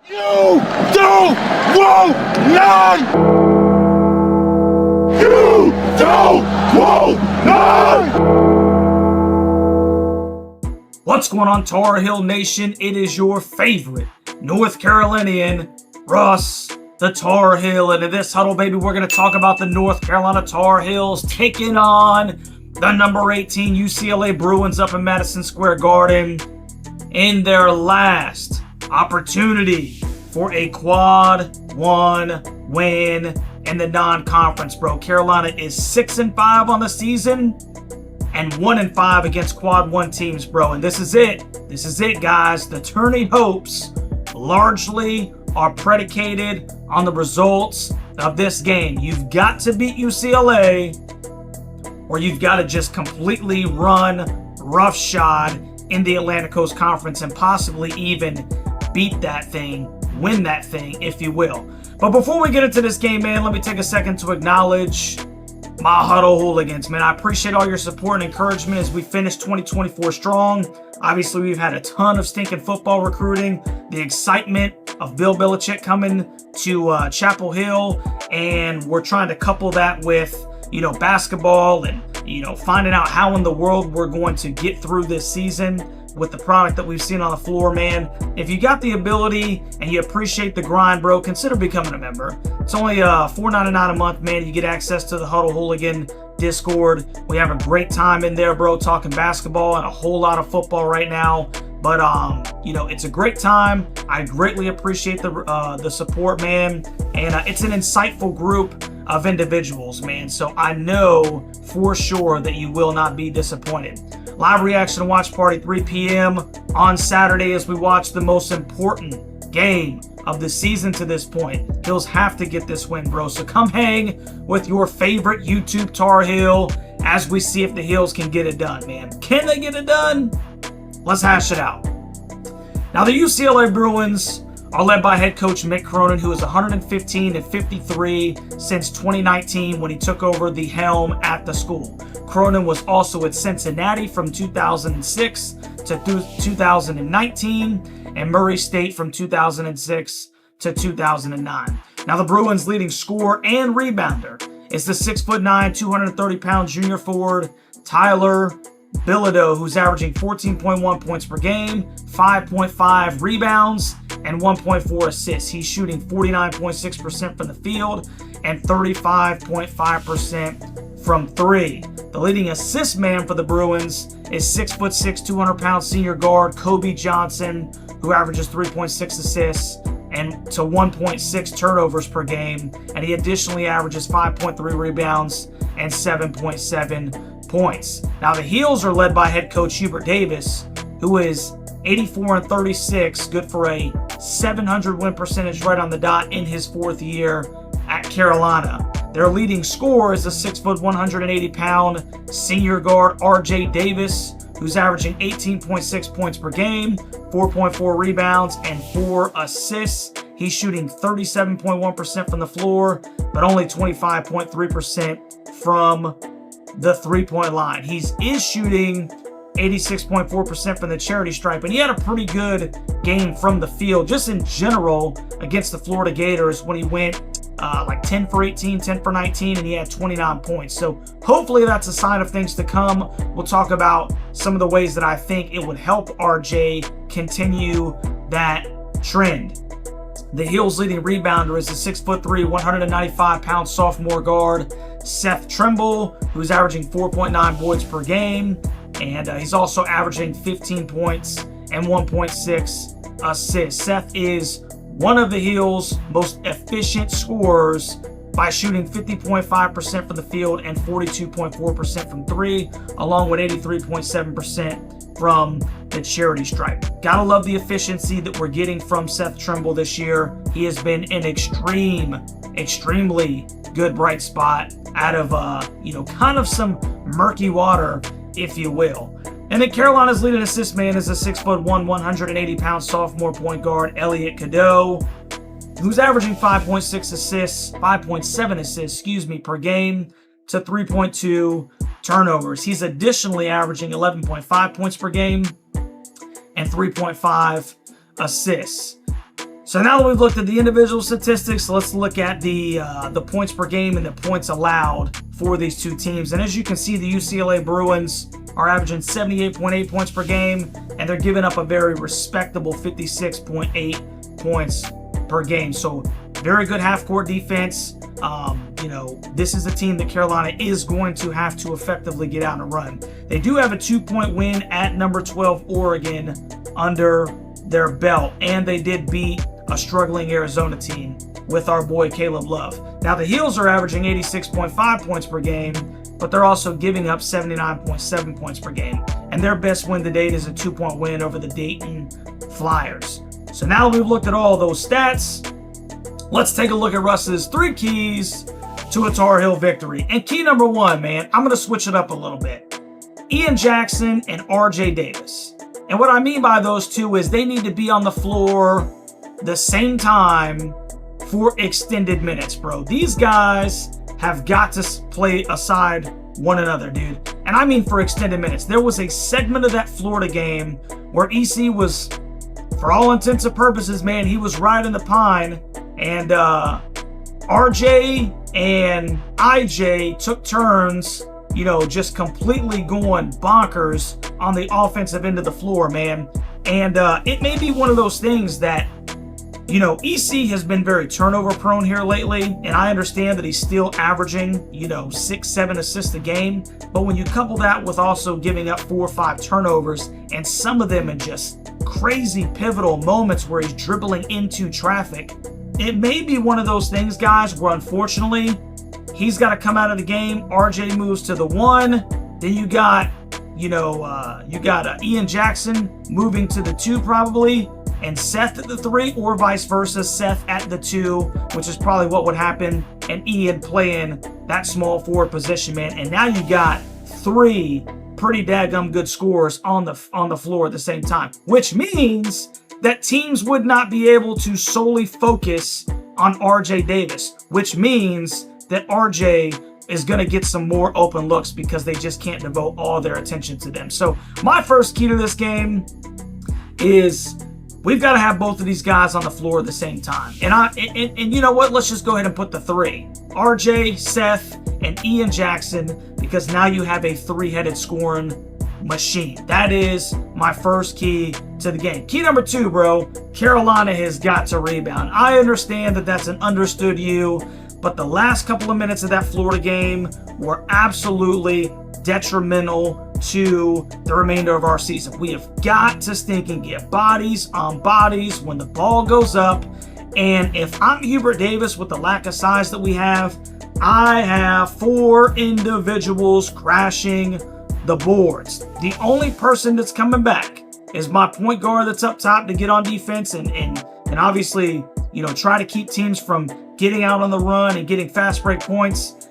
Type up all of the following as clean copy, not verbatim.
You don't want none! You don't want none! What's going on, Tar Heel Nation? It is your favorite North Carolinian, Russ, the Tar Heel. And in this huddle, baby, we're going to talk about the North Carolina Tar Heels taking on the number 18 UCLA Bruins up in Madison Square Garden in their last opportunity for a quad one win in the non-conference, bro. Carolina is 6-5 on the season and 1-5 against quad one teams, bro. And this is it. This is it, guys. The tourney hopes largely are predicated on the results of this game. You've got to beat UCLA, or you've got to just completely run roughshod in the Atlantic Coast Conference and possibly even beat that thing, win that thing, if you will. But before we get into this game, man, let me take a second to acknowledge my huddle hooligans, man. I appreciate all your support and encouragement as we finish 2024 strong. Obviously, we've had a ton of stinking football recruiting, the excitement of Bill Belichick coming to Chapel Hill, and we're trying to couple that with, basketball and, finding out how in the world we're going to get through this season with the product that we've seen on the floor, man. If you got the ability and you appreciate the grind, bro, consider becoming a member. It's only $4.99 a month, man. You get access to the Huddle Hooligan Discord. We have a great time in there, bro, talking basketball and a whole lot of football right now. But, it's a great time. I greatly appreciate the support, man. And it's an insightful group of individuals, man. So I know for sure that you will not be disappointed. Live reaction and watch party 3 p.m. on Saturday as we watch the most important game of the season to this point. Heels have to get this win, bro. So come hang with your favorite YouTube Tar Heel as we see if the Heels can get it done, man. Can they get it done? Let's hash it out. Now, the UCLA Bruins are led by head coach Mick Cronin, who is 115-53 since 2019 when he took over the helm at the school. Cronin was also at Cincinnati from 2006 to 2019 and Murray State from 2006 to 2009. Now, the Bruins' leading scorer and rebounder is the 6'9", 230-pound junior forward Tyler Bilodeau, who's averaging 14.1 points per game, 5.5 rebounds, and 1.4 assists. He's shooting 49.6% from the field and 35.5% from three. The leading assist man for the Bruins is 6'6", 200-pound senior guard Kobe Johnson, who averages 3.6 assists and to 1.6 turnovers per game. And he additionally averages 5.3 rebounds and 7.7 points. Now, the Heels are led by head coach Hubert Davis, who is 84-36, good for a 700 win percentage right on the dot in his fourth year at Carolina. Their leading scorer is a 6', 180-pound senior guard RJ Davis, who's averaging 18.6 points per game, 4.4 rebounds, and 4 assists. He's shooting 37.1% from the floor, but only 25.3% from the three-point line. He is shooting 86.4% from the charity stripe, and he had a pretty good game from the field just in general against the Florida Gators when he went 10 for 18, 10 for 19, and he had 29 points. So hopefully that's a sign of things to come. We'll talk about some of the ways that I think it would help RJ continue that trend. The Heels' leading rebounder is the 6'3", 195-pound sophomore guard Seth Trimble, who's averaging 4.9 boards per game, and he's also averaging 15 points and 1.6 assists. Seth is one of the Heels' most efficient scorers by shooting 50.5% from the field and 42.4% from three, along with 83.7% from the charity stripe. Gotta love the efficiency that we're getting from Seth Trimble this year. He has been an extremely good bright spot out of, kind of some murky water, if you will. And then Carolina's leading assist man is a 6'1", 180-pound sophomore point guard Elliot Cadeau, who's averaging 5.7 assists, per game to 3.2 turnovers. He's additionally averaging 11.5 points per game and 3.5 assists. So now that we've looked at the individual statistics, let's look at the points per game and the points allowed for these two teams. And as you can see, the UCLA Bruins are averaging 78.8 points per game, and they're giving up a very respectable 56.8 points per game. So very good half-court defense. This is a team that Carolina is going to have to effectively get out and run. They do have a 2-point win at number 12 Oregon under their belt, and they did beat a struggling Arizona team with our boy Caleb Love. Now the Heels are averaging 86.5 points per game, but they're also giving up 79.7 points per game. And their best win to date is a 2-point win over the Dayton Flyers. So now that we've looked at all those stats, let's take a look at Russ's 3 keys to a Tar Heel victory. And key number 1, man, I'm going to switch it up a little bit. Ian Jackson and RJ Davis. And what I mean by those two is they need to be on the floor the same time for extended minutes, bro. These guys have got to play aside one another, dude. And I mean for extended minutes. There was a segment of that Florida game where EC was, for all intents and purposes, man, he was riding the pine. And RJ and IJ took turns, just completely going bonkers on the offensive end of the floor, man. And it may be one of those things that, EC has been very turnover prone here lately, and I understand that he's still averaging, 6-7 assists a game. But when you couple that with also giving up 4 or 5 turnovers, and some of them in just crazy pivotal moments where he's dribbling into traffic, it may be one of those things, guys, where unfortunately he's got to come out of the game. RJ moves to the 1. Then you got, Ian Jackson moving to the 2 probably, and Seth at the 3, or vice versa, Seth at the 2, which is probably what would happen, and Ian playing that small forward position, man. And now you got 3 pretty daggum good scorers on the floor at the same time, which means that teams would not be able to solely focus on RJ Davis, which means that RJ is going to get some more open looks because they just can't devote all their attention to them. So my first key to this game is we've got to have both of these guys on the floor at the same time. And you know what? Let's just go ahead and put the 3. RJ, Seth, and Ian Jackson, because now you have a 3-headed scoring machine. That is my first key to the game. Key number 2, bro, Carolina has got to rebound. I understand that that's an understood you, but the last couple of minutes of that Florida game were absolutely detrimental to the remainder of our season. We have got to stinking get bodies on bodies when the ball goes up. And if I'm Hubert Davis with the lack of size that we have, I have 4 individuals crashing the boards. The only person that's coming back is my point guard that's up top to get on defense and obviously, try to keep teams from getting out on the run and getting fast break points.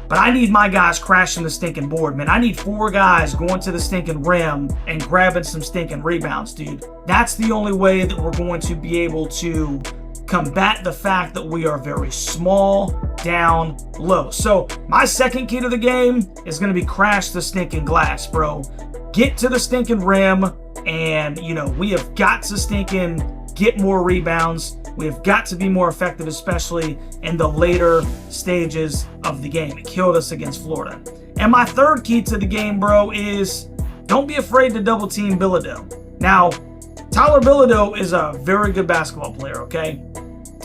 But I need my guys crashing the stinking board, man. I need 4 guys going to the stinking rim and grabbing some stinking rebounds, dude. That's the only way that we're going to be able to combat the fact that we are very small down low. So my second key to the game is going to be crash the stinking glass, bro. Get to the stinking rim, and, we have got to stinking get more rebounds. We have got to be more effective, especially in the later stages of the game. It killed us against Florida. And my third key to the game, bro, is don't be afraid to double team Bilodeau. Now, Tyler Bilodeau is a very good basketball player, okay?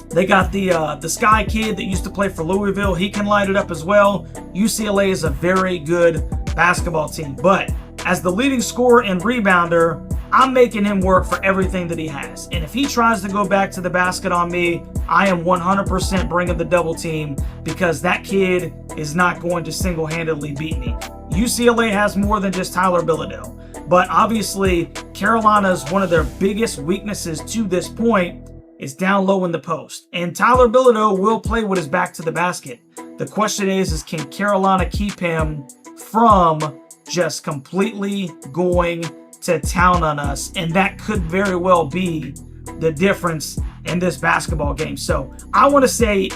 They got the Sky kid that used to play for Louisville. He can light it up as well. UCLA is a very good basketball team. But as the leading scorer and rebounder, I'm making him work for everything that he has. And if he tries to go back to the basket on me, I am 100% bringing the double team, because that kid is not going to single-handedly beat me. UCLA has more than just Tyler Bilodeau. But obviously, Carolina's one of their biggest weaknesses to this point is down low in the post. And Tyler Bilodeau will play with his back to the basket. The question is can Carolina keep him from just completely going to town on us? And that could very well be the difference in this basketball game. So I want to see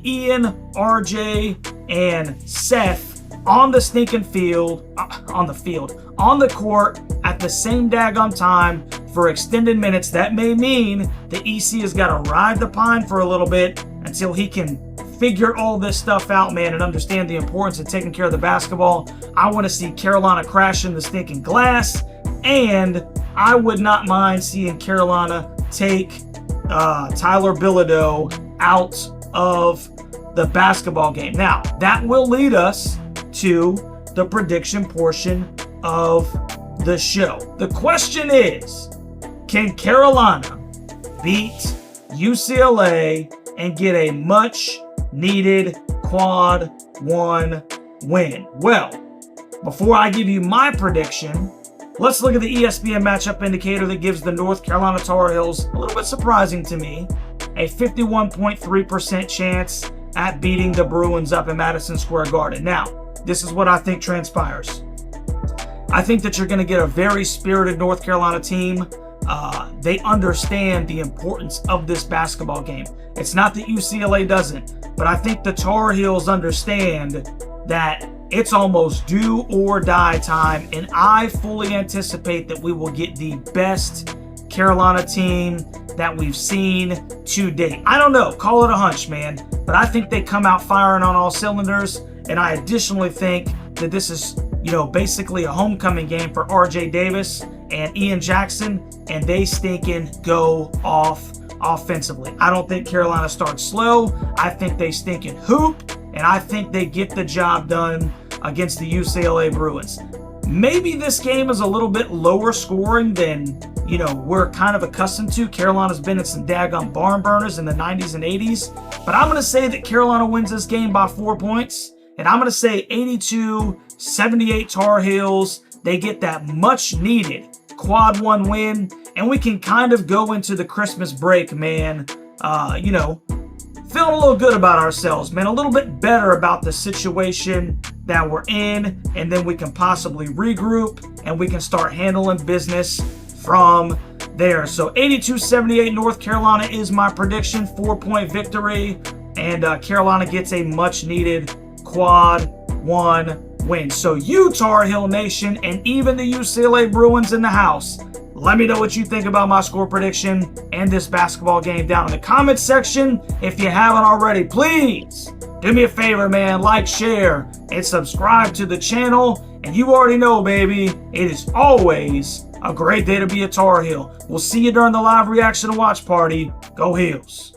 Ian, RJ, and Seth on the stinking field, on the court at the same daggone time for extended minutes. That may mean the EC has got to ride the pine for a little bit until he can figure all this stuff out, man, and understand the importance of taking care of the basketball. I want to see Carolina crashing the stinking glass, and I would not mind seeing Carolina take Tyler Bilodeau out of the basketball game. Now, that will lead us to the prediction portion of the show. The question is, can Carolina beat UCLA and get a much needed quad one win? Well, before I give you my prediction, let's look at the ESPN matchup indicator that gives the North Carolina Tar Heels, a little bit surprising to me, a 51.3% chance at beating the Bruins up in Madison Square Garden. Now, this is what I think transpires. I think that you're going to get a very spirited North Carolina team. They understand the importance of this basketball game. It's not that UCLA doesn't, but I think the Tar Heels understand that it's almost do or die time, and I fully anticipate that we will get the best Carolina team that we've seen to date. I don't know, call it a hunch, man, but I think they come out firing on all cylinders, and I additionally think that this is, basically a homecoming game for RJ Davis and Ian Jackson, and they stinking go off offensively. I don't think Carolina starts slow. I think they stinking hoop, and I think they get the job done against the UCLA Bruins. Maybe this game is a little bit lower scoring than, we're kind of accustomed to. Carolina's been in some daggone barn burners in the 90s and 80s, but I'm going to say that Carolina wins this game by 4 points, and I'm going to say 82-78 Tar Heels. They get that much needed quad one win, and we can kind of go into the Christmas break, man, feeling a little good about ourselves, man, a little bit better about the situation that we're in, and then we can possibly regroup and we can start handling business from there. So 82-78 North Carolina is my prediction, 4-point victory, and Carolina gets a much needed quad one win. So you, Tar Heel Nation, and even the UCLA Bruins in the house, let me know what you think about my score prediction and this basketball game down in the comments section. If you haven't already, please do me a favor, man, like, share, and subscribe to the channel. And you already know, baby, it is always a great day to be a Tar Heel. We'll see you during the live reaction and watch party. Go Heels.